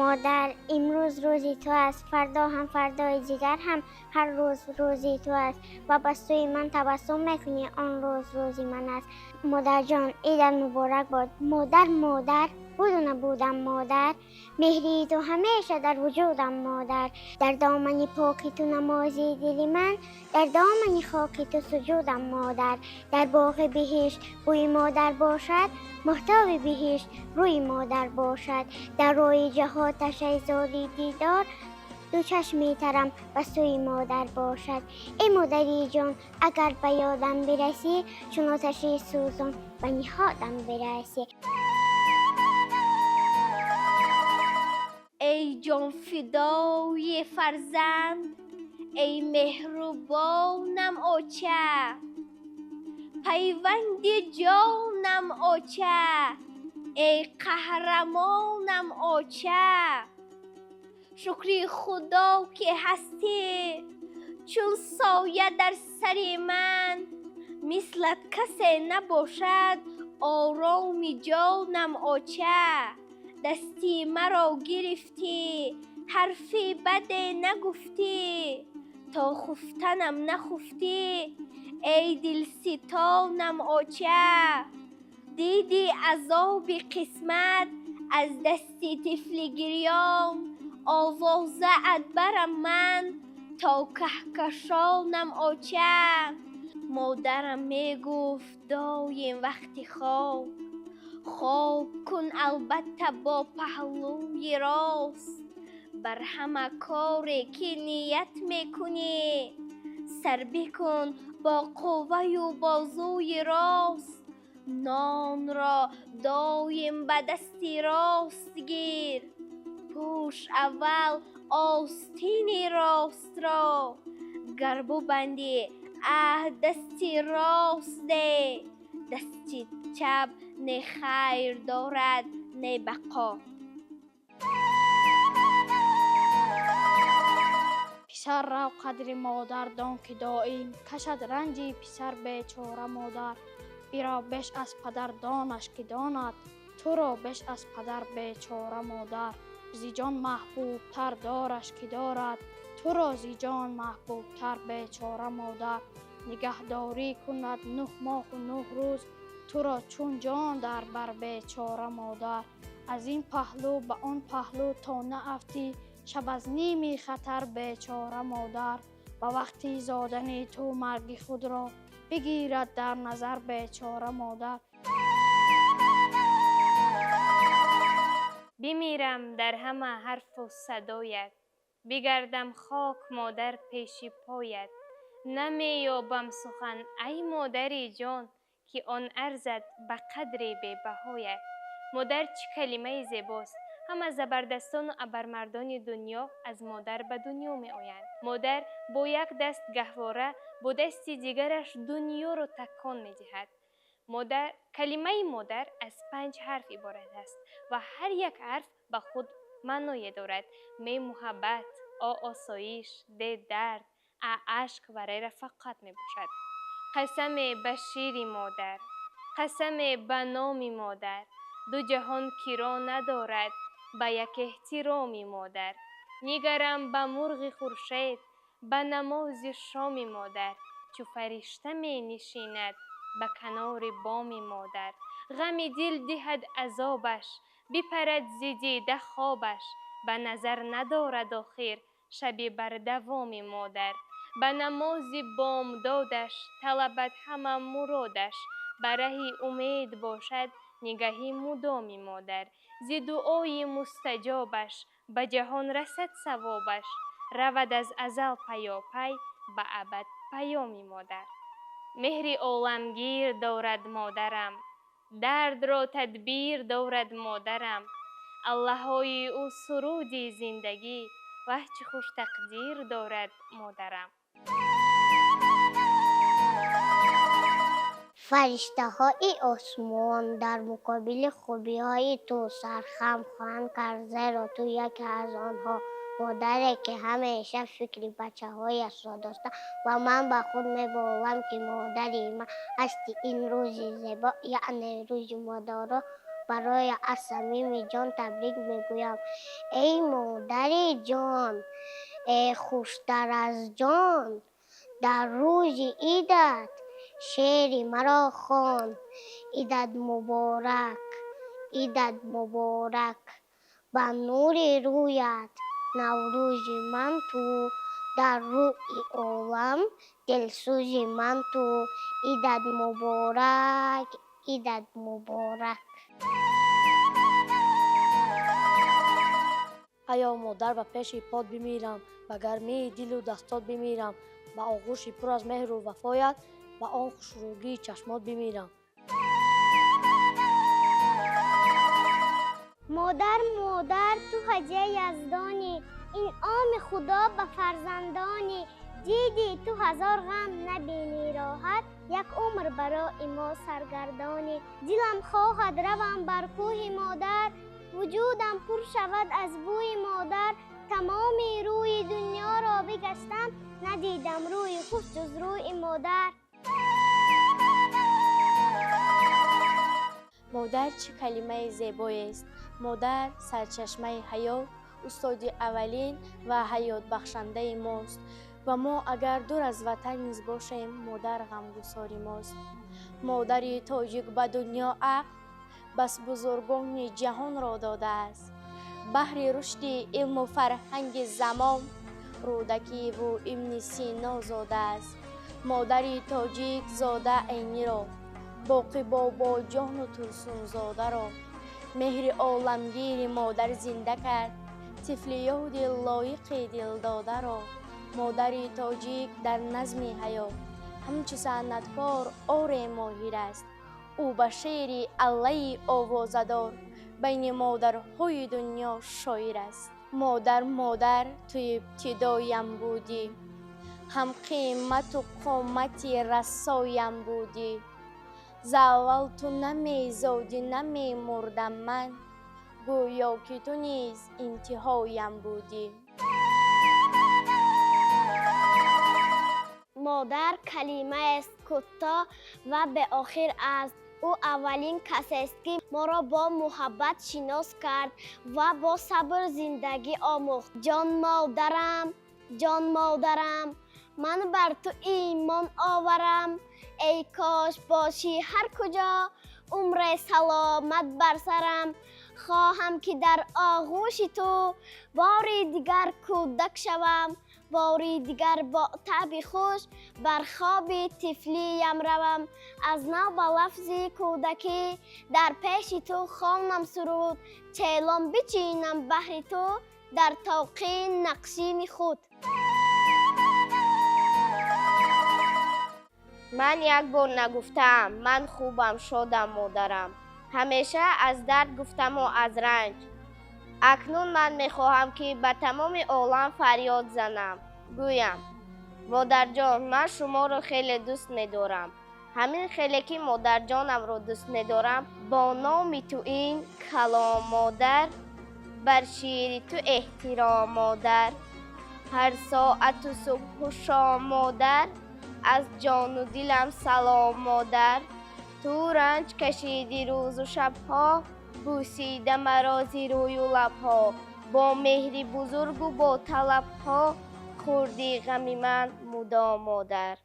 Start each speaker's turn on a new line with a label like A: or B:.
A: مادر امروز روزی تو است، فردا هم فردای دیگر هم هر روز روزی تو است و بر سوی من تبسم میکنی آن روز روزی من است. مادر جان عیدت مبارک باد. مادر بود و نبودم مادر، مهری تو همیشه در وجودم مادر. در دامن پاکی تو نمازی دل من، در دامن خاکی تو سجودم مادر. در باغ بهشت بوی مادر باشد، محتاب بهشت روی مادر باشد. در روی جهاتش ای زاری دیدار، دو چشمی ترم و سوی مادر باشد. ای مادری جان اگر به یادم برسی، چون آتشی سوزان به نهادم برسی.
B: ای جان فدای فرزند، ای مهربانم اوچه، پیوند جانم اوچه، ای قهرمانم اوچه. شکری خدا که هستی چون سایه در سر من، مثلت کسی نباشد آرام جانم اوچه. دستی مرا گرفتی حرفی بده نگفتی، تا خفتنم نخفتی ای دل ستانم اوچه. دیدی عذاب قسمت از دستی طفل گریام، آوازه برم من تا کهکشانم اوچه. مادرم میگفت دایم وقتی خواب کن البته با پهلوی راست، بر همه کاری که نیت میکنی سر بکن با قوه و بازوی راست. نان را دایم به دستی راست گیر، پوش اول آستین راست را، گر ببندی دستی راست ده، دستی چپ نه خیر دارد نه بقا.
C: پسر را قدر مادر دان که دایم، کشد رنجی پسر بیچاره مادر. بیرا بیش از پدر دانش که داند، تو را بیش از پدر بیچاره مادر. زی جان محبوب تر دارش که دارد، تو را زی جان محبوب تر بیچاره مادر. نگهداری کند 9 ماه و 9 روز، تو را چون جان در بر بیچاره مادر. از این پهلو به آن پهلو تا نرفتی، شب از نیمی خطر بیچاره مادر. و وقتی زادن تو مرگ خود را، بگیرد در نظر بیچاره مادر.
D: بمیرم در همه حرف و صدایت، بگردم خاک مادر پیش پایت. نمی یابم سخن ای مادری جان، که آن ارزد به قدر بی بهایت. مادر چه کلمه زیباست، همه زبردستان و ابرمردان دنیا از مادر به دنیا می آیند. مادر با یک دست گهواره، با دست دیگرش دنیا را تکان می دهد. کلمه مادر از 5 حرف عبارت است و هر یک حرف به خود معنی دارد. محبت، آسایش، درد، عشق و غیره فقط می باشد. قسم به شیر مادر، قسم به نام مادر، دو جهان کی را ندارد به یک احترام مادر. نگرم به مرغ خورشید، به نماز شام مادر، چو فرشته می نشیند به کنار بام مادر. غم دل دهد عذابش، بپرد ز دیده خوابش، به نظر ندارد آخر شب بر دوام مادر. به نماز بامدادش طلبد همه مرادش، به ره امید باشد نگهی مدام مادر. ز دعای مستجابش به جهان رسد ثوابش، رود از ازل پیاپی به ابد پیام مادر. مهر عالمگیر دارد مادرم، درد را تدبیر دارد مادرم. الله‌های او سرود زندگی، وه چه خوش تقدیر دارد مادرم.
A: فرشته های آسمان در مقابل خوبی های تو سرخم خواهند کرد، زیرا تو یکی از آنها مادری که همیشه فکر بچه هایش را داشته و من به خود می‌بالم که مادری من هستی. این روز زیبا یعنی روز مادر برای از صمیم جان تبریک میگویم. ای مادر جان، ای خوشتر از جان، در روز عیدت شعر مرا خوان. عیدت مبارک، عیدت مبارک، با نور رویت نوروز من تو، در روی عالم دلسوز من تو. عیدت مبارک، عیدت مبارک.
E: ایا مادر به پیش پات بمیرم، به گرمی دل و دستات بمیرم، به آغوش پر از مهر و وفایت، به آن خوشرویی چشمات بمیرم.
A: مادر مادر تو حجه یزدانی، این عام خدا به فرزندانی. دیدی تو هزار غم نبینی راحت، یک عمر برای ما سرگردانی. دلم خواهد روم بر کوه مادر، وجودم پر شود از بوی مادر. تمام روی دنیا را بگشتم، ندیدم روی خوش جز روی مادر.
E: مادر چه کلمه زیبایی است. مادر سرچشمه حیات، استاد اولین و حیات بخشنده ماست و ما اگر دور از وطن نیز باشیم مادر غمگسار ماست. مادر تاجیک به دنیا عقل، بس بزرگان جهان را داده است. بحر رشد علم و فرهنگ زمان، رودکی و ابن سینا زاده است. مادر تاجیک زاده عینی را، باقی بابا جان و ترسون زاده را، مهر عالمگیر مادر زنده کرد، طفل یاد لایق دل داده را. مادر تاجیک در نظم حیات همچو صنعتکار آر ماهر است. او به شعر الله آوازدار، بین مادرهای دنیا شاعر است. مادر مادر تو ابتدایم بودی، هم قیمت و قامت رسایم بودی. ز اول تو نمی زادی نمی مردم من، گویا که تو نیز انتهایم بودی.
A: مادر کلمه است کوتاه و به آخر است. او اولین کسی است که ما را با محبت شناس کرد و با صبر زندگی آموخت. جان مادرم، جان مادرم، من بر تو ایمان آورم. ای کاش باشی هر کجا، عمر سلامت بر سرم. خواهم که در آغوش تو باری دیگر کودک شوم. باری دیگر با طبع خوش بر خواب طفلیم روم. از نو با لفظ کودکی در پیش تو خوانم سرود. چیلم بچینم بهر تو در توقین نقشیم خود.
B: من یک بار نگفتم من خوبم شادم مادرم، همیشه از درد گفتم و از رنج. اکنون من میخواهم که به تمام عالم فریاد زنم، گویم مادر جان من شما را خیلی دوست می‌دارم. همین خیلی که مادر جانم را دوست می‌دارم، با نام تو این کلام مادر، بر شیر تو احترام مادر. هر ساعت و صبح و شام مادر، از جان و دلم سلام مادر. تو رنج کشیدی روز و شبها، بوسیده مرا زی روی و لبها. با مهری بزرگ و با طلبها، خوردی غم من مدام مادر.